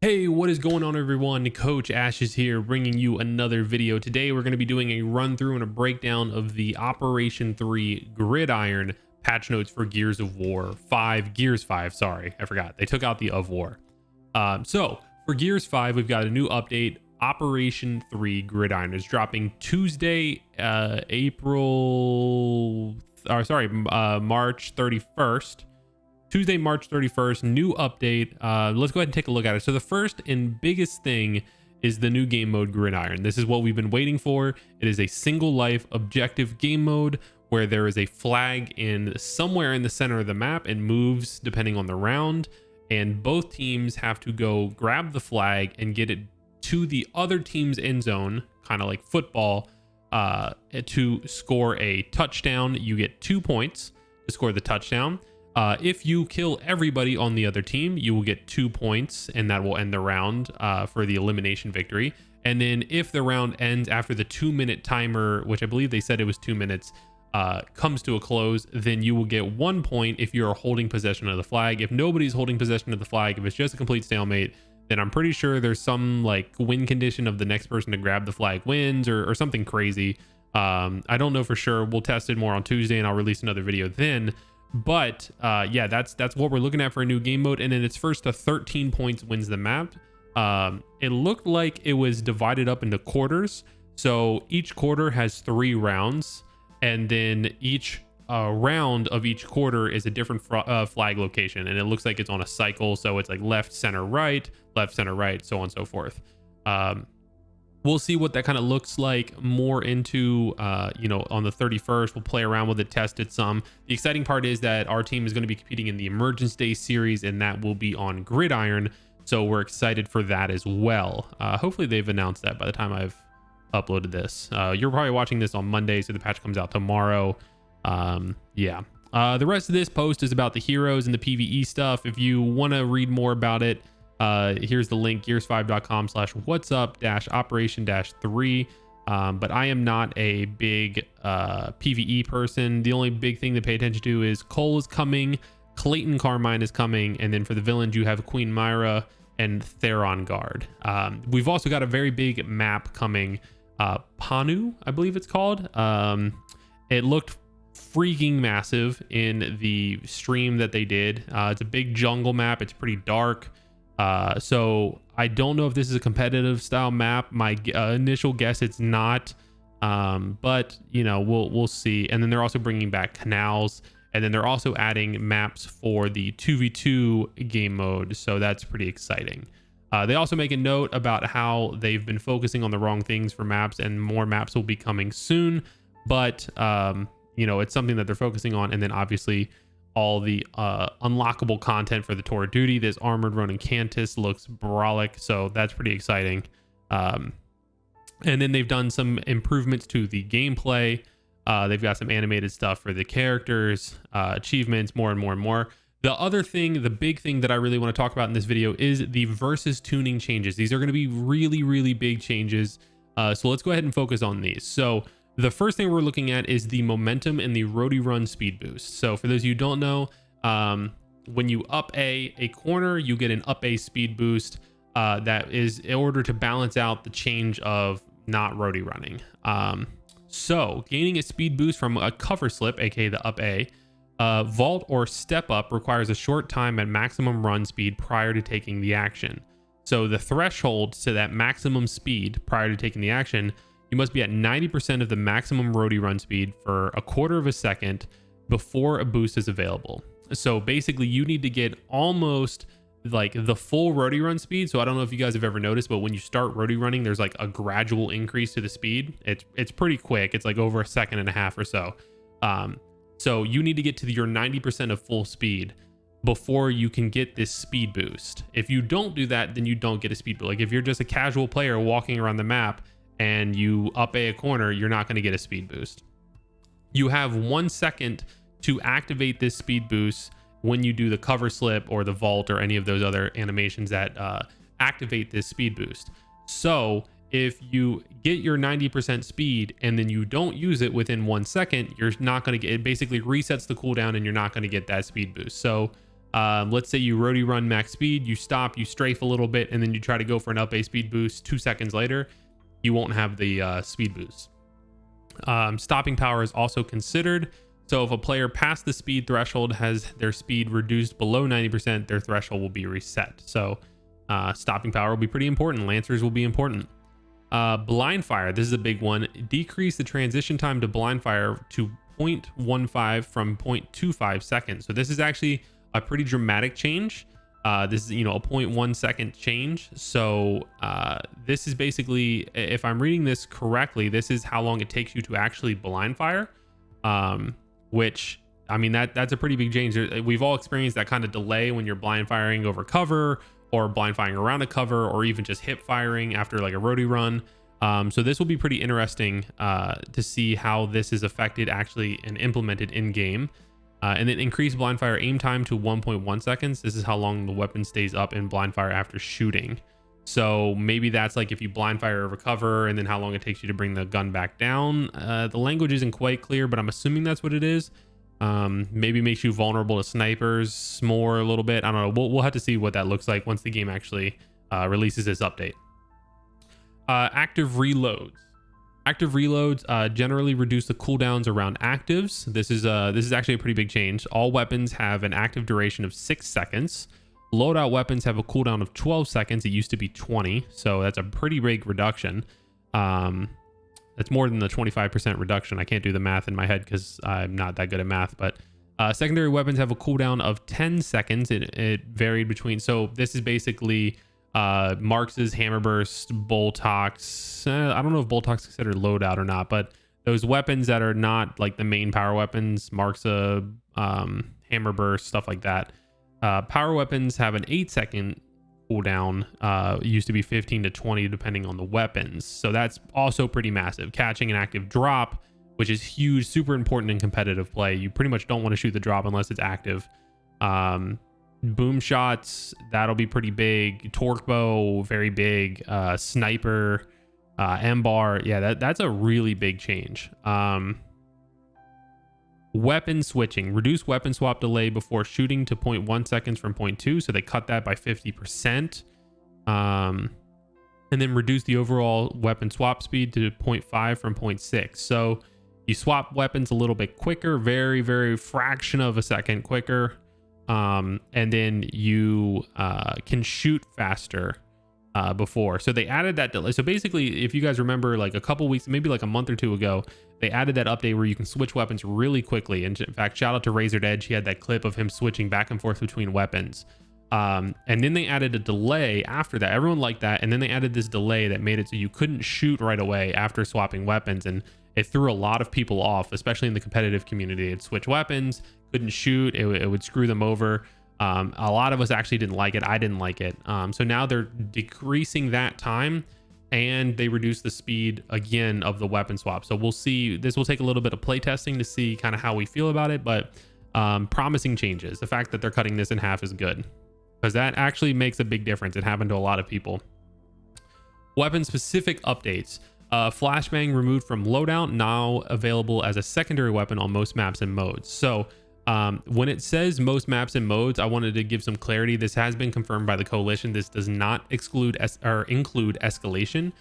Hey, what is going on everyone? Coach Ashes here, bringing you another video. Today we're going to be doing a run through and a breakdown of the Operation 3 Gridiron patch notes for Gears 5, sorry, I forgot. They took out the of war. So for Gears 5, we've got a new update. Operation 3 Gridiron is dropping Tuesday, March 31st. Tuesday, March 31st, new update. Let's go ahead and take a look at it. So the first and biggest thing is the new game mode Gridiron. This is what we've been waiting for. It is a single life objective game mode where there is a flag somewhere in the center of the map and moves depending on the round. And both teams have to go grab the flag and get it to the other team's end zone, kind of like football, to score a touchdown. You get 2 points to score the touchdown. If you kill everybody on the other team, you will get 2 points, and that will end the round for the elimination victory. And then if the round ends after the 2-minute timer, which I believe they said it was 2 minutes, comes to a close, then you will get 1 point if you're holding possession of the flag. If nobody's holding possession of the flag, if it's just a complete stalemate, then I'm pretty sure there's some like win condition of the next person to grab the flag wins or something crazy. I don't know for sure. We'll test it more on Tuesday, and I'll release another video then. But yeah, that's what we're looking at for a new game mode. And then its first to 13 points wins the map. It looked like it was divided up into quarters. So each quarter has 3 rounds, and then each round of each quarter is a different flag location. And it looks like it's on a cycle. So it's like left, center, right, so on and so forth. We'll see what that kind of looks like more into, on the 31st. We'll play around with it, test it some. The exciting part is that our team is going to be competing in the Emergence Day series, and that will be on Gridiron. So we're excited for that as well. Hopefully they've announced that by the time I've uploaded this. You're probably watching this on Monday, so the patch comes out tomorrow. Yeah. The rest of this post is about the heroes and the PvE stuff. If you want to read more about it, here's the link, gears5.com/whatsup-operation-3. But I am not a big PvE person. The only big thing to pay attention to is Cole is coming, Clayton Carmine is coming, and then for the villains you have Queen Myra and Theron Guard. We've also got a very big map coming, Panu, I believe it's called. It looked freaking massive in the stream that they did. It's a big jungle map. It's pretty dark. So I don't know if this is a competitive style map. My initial guess it's not, but we'll see. And then they're also bringing back canals, and then they're also adding maps for the 2v2 game mode, so that's pretty exciting. They also make a note about how they've been focusing on the wrong things for maps, and more maps will be coming soon, but it's something that they're focusing on. And then obviously all the unlockable content for the Tour of Duty. This Armored Ronin Cantus looks brolic, so that's pretty exciting. And then they've done some improvements to the gameplay. They've got some animated stuff for the characters, achievements, more and more and more. The other thing, the big thing that I really want to talk about in this video is the versus tuning changes. These are going to be really, really big changes. So let's go ahead and focus on these. So the first thing we're looking at is the momentum and the roadie run speed boost. So for those of you who don't know, when you up a corner, you get an up A speed boost that is in order to balance out the change of not roadie running. So gaining a speed boost from a cover slip, aka the up A, vault or step up requires a short time at maximum run speed prior to taking the action. So the threshold to that maximum speed prior to taking the action, you must be at 90% of the maximum roadie run speed for a quarter of a second before a boost is available. So basically you need to get almost like the full roadie run speed. So I don't know if you guys have ever noticed, but when you start roadie running, there's like a gradual increase to the speed. It's pretty quick. It's like over 1.5 seconds or so. So you need to get to your 90% of full speed before you can get this speed boost. If you don't do that, then you don't get a speed boost. Like if you're just a casual player walking around the map and you up a corner, you're not going to get a speed boost. You have 1 second to activate this speed boost when you do the cover slip or the vault or any of those other animations that activate this speed boost. So if you get your 90% speed and then you don't use it within 1 second, you're not going to get it. Basically resets the cooldown and you're not going to get that speed boost. So Let's say you roadie run max speed, you stop, you strafe a little bit, and then you try to go for an up A speed boost 2 seconds later, you won't have the speed boost. Stopping power is also considered. So if a player past the speed threshold has their speed reduced below 90%, their threshold will be reset. So stopping power will be pretty important. Lancers will be important. Blind fire, this is a big one. Decrease the transition time to blind fire to 0.15 from 0.25 seconds. So this is actually a pretty dramatic change. This is, a 0.1 second change. So this is basically, if I'm reading this correctly, this is how long it takes you to actually blind fire. Which, I mean, that's a pretty big change. We've all experienced that kind of delay when you're blind firing over cover, or blind firing around a cover, or even just hip firing after like a roadie run. So this will be pretty interesting to see how this is affected actually and implemented in game. And then increase blind fire aim time to 1.1 seconds. This is how long the weapon stays up in blind fire after shooting. So maybe that's like if you blind fire over cover, and then how long it takes you to bring the gun back down. The language isn't quite clear, but I'm assuming that's what it is. Maybe makes you vulnerable to snipers more a little bit. I don't know. We'll have to see what that looks like once the game actually releases this update. Active reloads. Active reloads generally reduce the cooldowns around actives. This is actually a pretty big change. All weapons have an active duration of 6 seconds. Loadout weapons have a cooldown of 12 seconds. It used to be 20, so that's a pretty big reduction. That's more than the 25% reduction. I can't do the math in my head because I'm not that good at math, but secondary weapons have a cooldown of 10 seconds. It varied between, so this is basically Marx's hammer burst, Boltox. I don't know if Boltox is considered loadout or not, but those weapons that are not like the main power weapons, Mark's hammer burst, stuff like that. Power weapons have an 8-second cooldown. It used to be 15 to 20 depending on the weapons. So that's also pretty massive. Catching an active drop, which is huge, super important in competitive play. You pretty much don't want to shoot the drop unless it's active. Boom shots, that'll be pretty big. Torque bow, very big. Sniper, M-bar, yeah, that's a really big change. Weapon switching, reduce weapon swap delay before shooting to 0.1 seconds from 0.2, so they cut that by 50%. And then reduce the overall weapon swap speed to 0.5 from 0.6. So you swap weapons a little bit quicker, very, very fraction of a second quicker. And then you can shoot faster before. So they added that delay. So basically, if you guys remember, like a couple weeks, maybe like a month or two ago, they added that update where you can switch weapons really quickly. And in fact, shout out to Razored Edge. He had that clip of him switching back and forth between weapons. And then they added a delay after that. Everyone liked that. And then they added this delay that made it so you couldn't shoot right away after swapping weapons. And it threw a lot of people off, especially in the competitive community. It'd switch weapons, couldn't shoot. It would screw them over. A lot of us actually didn't like it. I didn't like it. So now they're decreasing that time, and they reduce the speed again of the weapon swap. So we'll see. This will take a little bit of play testing to see kind of how we feel about it, but promising changes. The fact that they're cutting this in half is good, because that actually makes a big difference. It happened to a lot of people. Weapon specific updates. Flashbang removed from loadout, now available as a secondary weapon on most maps and modes. So when it says most maps and modes, I wanted to give some clarity. This has been confirmed by the coalition. This does not include escalation.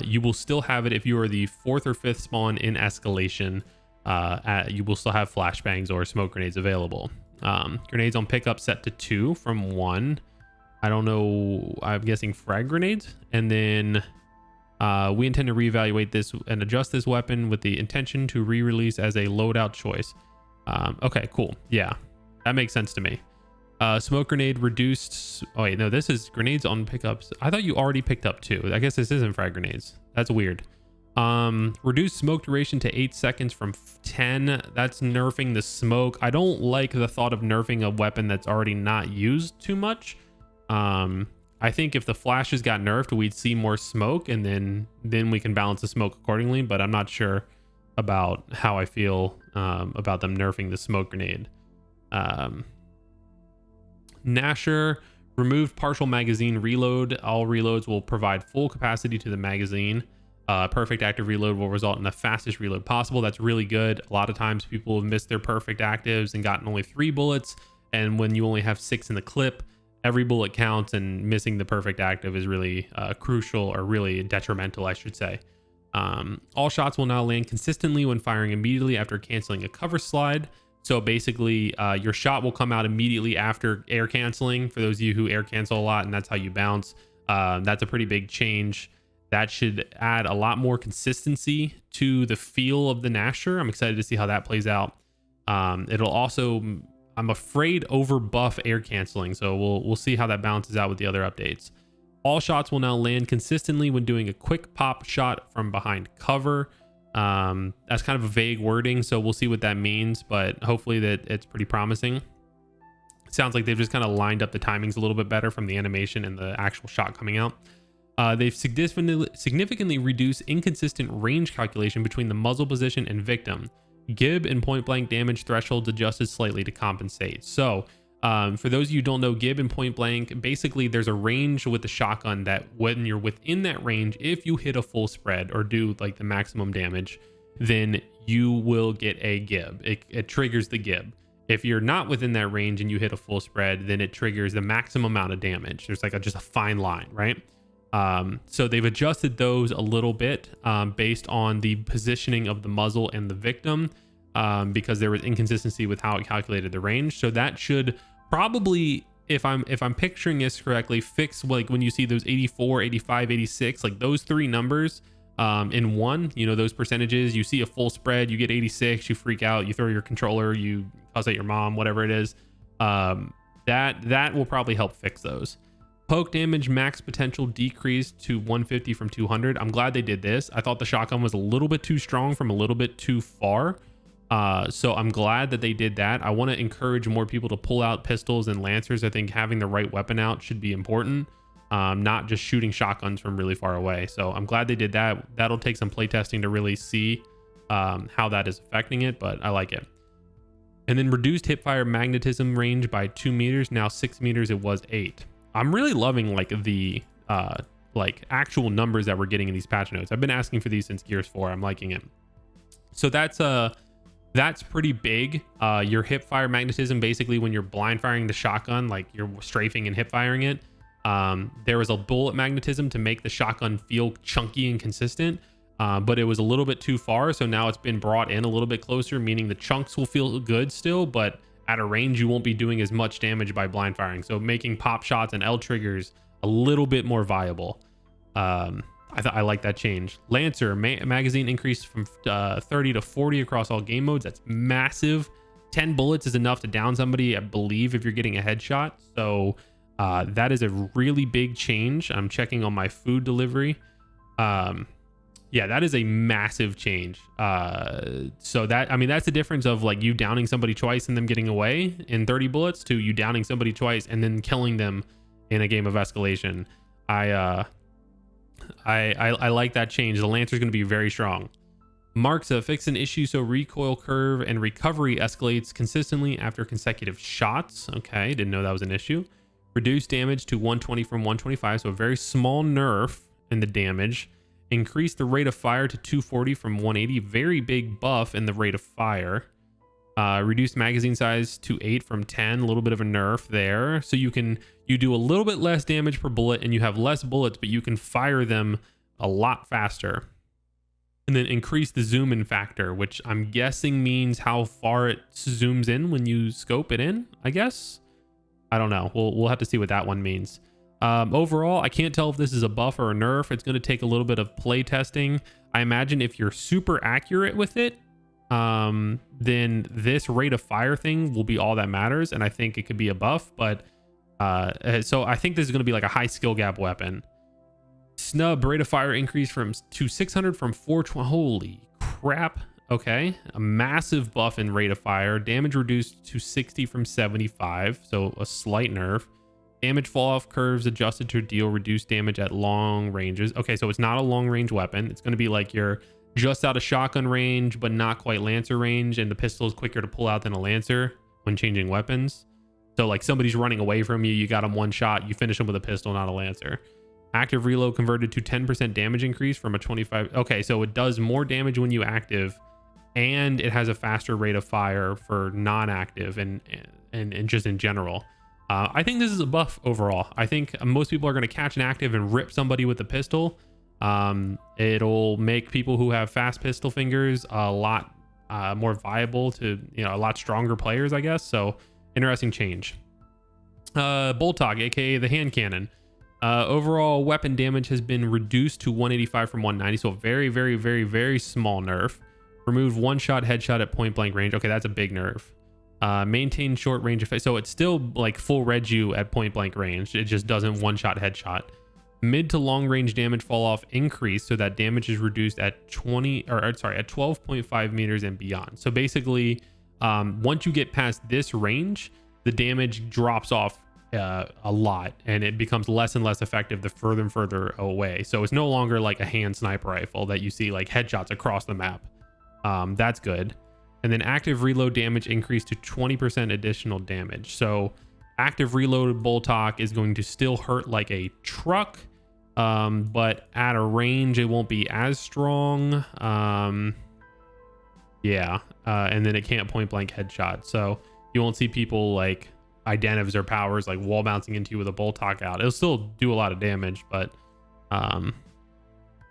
You will still have it if you are the 4th or 5th spawn in escalation. You will still have flashbangs or smoke grenades available. Grenades on pickup set to 2 from 1. I don't know. I'm guessing frag grenades. And then we intend to reevaluate this and adjust this weapon with the intention to re-release as a loadout choice. Okay, cool. Yeah, that makes sense to me. Smoke grenade reduced. Oh wait, no, this is grenades on pickups. I thought you already picked up 2. I guess this isn't frag grenades. That's weird. Reduced smoke duration to 8 seconds from 10. That's nerfing the smoke. I don't like the thought of nerfing a weapon that's already not used too much. I think if the flashes got nerfed, we'd see more smoke, and then we can balance the smoke accordingly, but I'm not sure about how I feel about them nerfing the smoke grenade. Gnasher removed partial magazine reload. All reloads will provide full capacity to the magazine. Perfect active reload will result in the fastest reload possible. That's really good. A lot of times people have missed their perfect actives and gotten only 3 bullets. And when you only have 6 in the clip, every bullet counts, and missing the perfect active is really crucial, or really detrimental, I should say. All shots will now land consistently when firing immediately after canceling a cover slide. So basically, your shot will come out immediately after air canceling, for those of you who air cancel a lot, and that's how you bounce. That's a pretty big change. That should add a lot more consistency to the feel of the Gnasher. I'm excited to see how that plays out. It'll also, I'm afraid, over buff air canceling, so we'll see how that balances out with the other updates. All shots will now land consistently when doing a quick pop shot from behind cover. That's kind of a vague wording, so we'll see what that means, but hopefully that it's pretty promising. It sounds like they've just kind of lined up the timings a little bit better from the animation and the actual shot coming out. They've significantly reduced inconsistent range calculation between the muzzle position and victim. Gib and point blank damage thresholds adjusted slightly to compensate. So for those of you who don't know, Gib and point blank, basically there's a range with the shotgun that when you're within that range, if you hit a full spread or do like the maximum damage, then you will get a Gib. It triggers the Gib. If you're not within that range and you hit a full spread, then it triggers the maximum amount of damage. There's like just a fine line, right? So they've adjusted those a little bit based on the positioning of the muzzle and the victim, because there was inconsistency with how it calculated the range. So that should probably, if I'm picturing this correctly, fix like when you see those 84, 85, 86, like those 3 numbers in one, you know, those percentages. You see a full spread, you get 86, you freak out, you throw your controller, you cuss at your mom, whatever it is. That will probably help fix those. Poke damage max potential decreased to 150 from 200. I'm glad they did this. I thought the shotgun was a little bit too strong from a little bit too far. So I'm glad that they did that. I want to encourage more people to pull out pistols and lancers. I think having the right weapon out should be important, not just shooting shotguns from really far away. So I'm glad they did that. That'll take some playtesting to really see how that is affecting it, but I like it. And then reduced hipfire magnetism range by 2 meters. Now 6 meters, it was 8. I'm really loving like the like actual numbers that we're getting in these patch notes. I've been asking for these since Gears 4. I'm liking it. So that's pretty big. Your hip fire magnetism, basically when you're blind firing the shotgun, like you're strafing and hip firing it, there was a bullet magnetism to make the shotgun feel chunky and consistent, but it was a little bit too far. So now it's been brought in a little bit closer, meaning the chunks will feel good still, but at a range you won't be doing as much damage by blind firing. So making pop shots and L triggers a little bit more viable. I like that change. Lancer magazine increased from 30 to 40 across all game modes. That's massive. 10 bullets is enough to down somebody, I believe, if you're getting a headshot. So that is a really big change. I'm checking on my food delivery. Yeah, that is a massive change. So that, I mean, that's the difference of like you downing somebody twice and them getting away in 30 bullets to you downing somebody twice and then killing them in a game of escalation. I like that change. The Lancer is going to be very strong. Marxa fix an issue so recoil curve and recovery escalates consistently after consecutive shots. Okay, didn't know that was an issue. Reduce damage to 120 from 125, so a very small nerf in the damage. Increase the rate of fire to 240 from 180. Very big buff in the rate of fire. Reduce magazine size to 8 from 10. A little bit of a nerf there. So you do a little bit less damage per bullet and you have less bullets, but you can fire them a lot faster. And then increase the zoom in factor, which I'm guessing means how far it zooms in when you scope it in, I guess. I don't know. We'll have to see what that one means. Overall, I can't tell if this is a buff or a nerf. It's going to take a little bit of play testing. I imagine if you're super accurate with it, then this rate of fire thing will be all that matters. And I think it could be a buff, but so I think this is going to be like a high skill gap weapon. Snub rate of fire increase to 600 from 420. Holy crap. Okay. A massive buff in rate of fire. Damage reduced to 60 from 75. So a slight nerf. Damage fall off curves adjusted to deal reduced damage at long ranges. Okay, so it's not a long range weapon. It's going to be like you're just out of shotgun range, but not quite Lancer range. And the pistol is quicker to pull out than a Lancer when changing weapons. So like somebody's running away from you, you got them one shot, you finish them with a pistol, not a Lancer. Active reload converted to 10% damage increase from a 25. Okay, so it does more damage when you active, and it has a faster rate of fire for non-active. And and just in general. I think this is a buff overall. I think most people are going to catch an active and rip somebody with a pistol. It'll make people who have fast pistol fingers a lot more viable to, you know, a lot stronger players, I guess. So interesting change. Boltog, aka the hand cannon. Overall weapon damage has been reduced to 185 from 190, so a very, very, very, very small nerf. Remove one shot headshot at point blank range. Okay, that's a big nerf. Maintain short range effect, so it's still like full redu at point blank range. It just doesn't one shot headshot. Mid to long range damage fall off increase, so that damage is reduced at 12.5 meters and beyond. So basically, once you get past this range, the damage drops off a lot, and it becomes less and less effective the further and further away. So it's no longer like a hand sniper rifle that you see like headshots across the map. That's good. And then active reload damage increased to 20% additional damage. So active reload Boltok is going to still hurt like a truck, but at a range it won't be as strong. And then it can't point blank headshot, so you won't see people like identivs or powers like wall bouncing into you with a Boltok out. It'll still do a lot of damage, but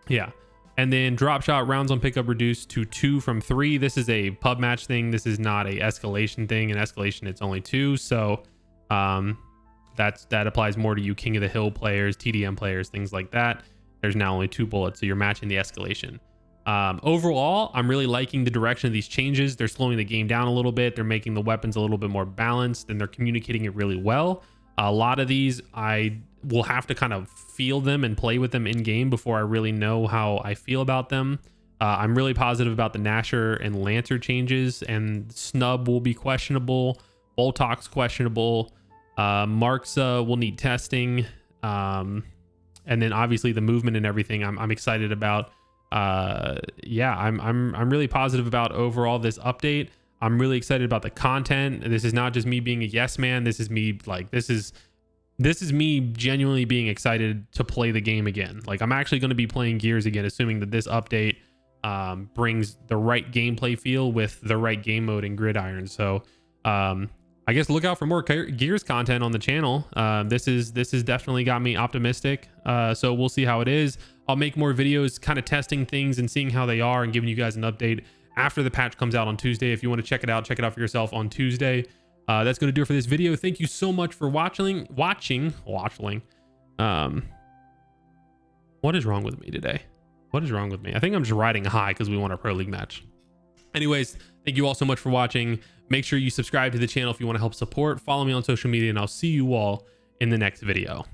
yeah. And then drop shot rounds on pickup reduced to 2 from 3. This is a pub match thing. This is not a escalation thing. In escalation, it's only 2. So that applies more to you King of the Hill players, TDM players, things like that. There's now only 2 bullets, so you're matching the escalation. Overall, I'm really liking the direction of these changes. They're slowing the game down a little bit. They're making the weapons a little bit more balanced, and they're communicating it really well. A lot of these I will have to kind of feel them and play with them in game before I really know how I feel about them. I'm really positive about the Gnasher and Lancer changes, and Snub will be questionable. Boltok's questionable. Marks will need testing. And then obviously the movement and everything I'm excited about. Yeah, I'm really positive about overall this update. I'm really excited about the content. This is not just me being a yes man. This is me like this is me genuinely being excited to play the game again. Like I'm actually going to be playing Gears again, assuming that this update brings the right gameplay feel with the right game mode in Gridiron. So I guess look out for more Gears content on the channel. This has definitely got me optimistic. So we'll see how it is. I'll make more videos kind of testing things and seeing how they are and giving you guys an update after the patch comes out on Tuesday. If you want to check it out for yourself on Tuesday. That's going to do it for this video. Thank you so much for watching. What is wrong with me today? What is wrong with me? I think I'm just riding high because we won our Pro League match. Anyways, thank you all so much for watching. Make sure you subscribe to the channel if you want to help support. Follow me on social media, and I'll see you all in the next video.